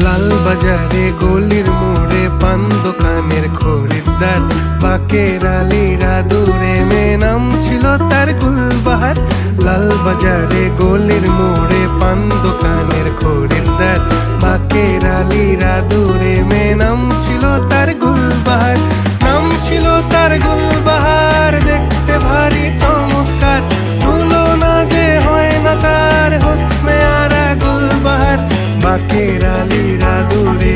লাল বাজারে গলির মোড়ে পান দোকানের খরিদ্দার, বাকের আলীরা দূরে মেয়ে নাম ছিল তার গুলবাহার। লাল বাজারে গলির মোড়ে পান দোকানের খরিদ্দার, বাকের আলীরা দূরে মেয়ে নাম ছিল তার গুলবাহার। নাম ছিল তার গুলবাহার, দেখতে ভারী চমৎকার, তুলনা যে হয় না তার হোসনে আরা গুলবাহার। বাকের আলীরা দূরে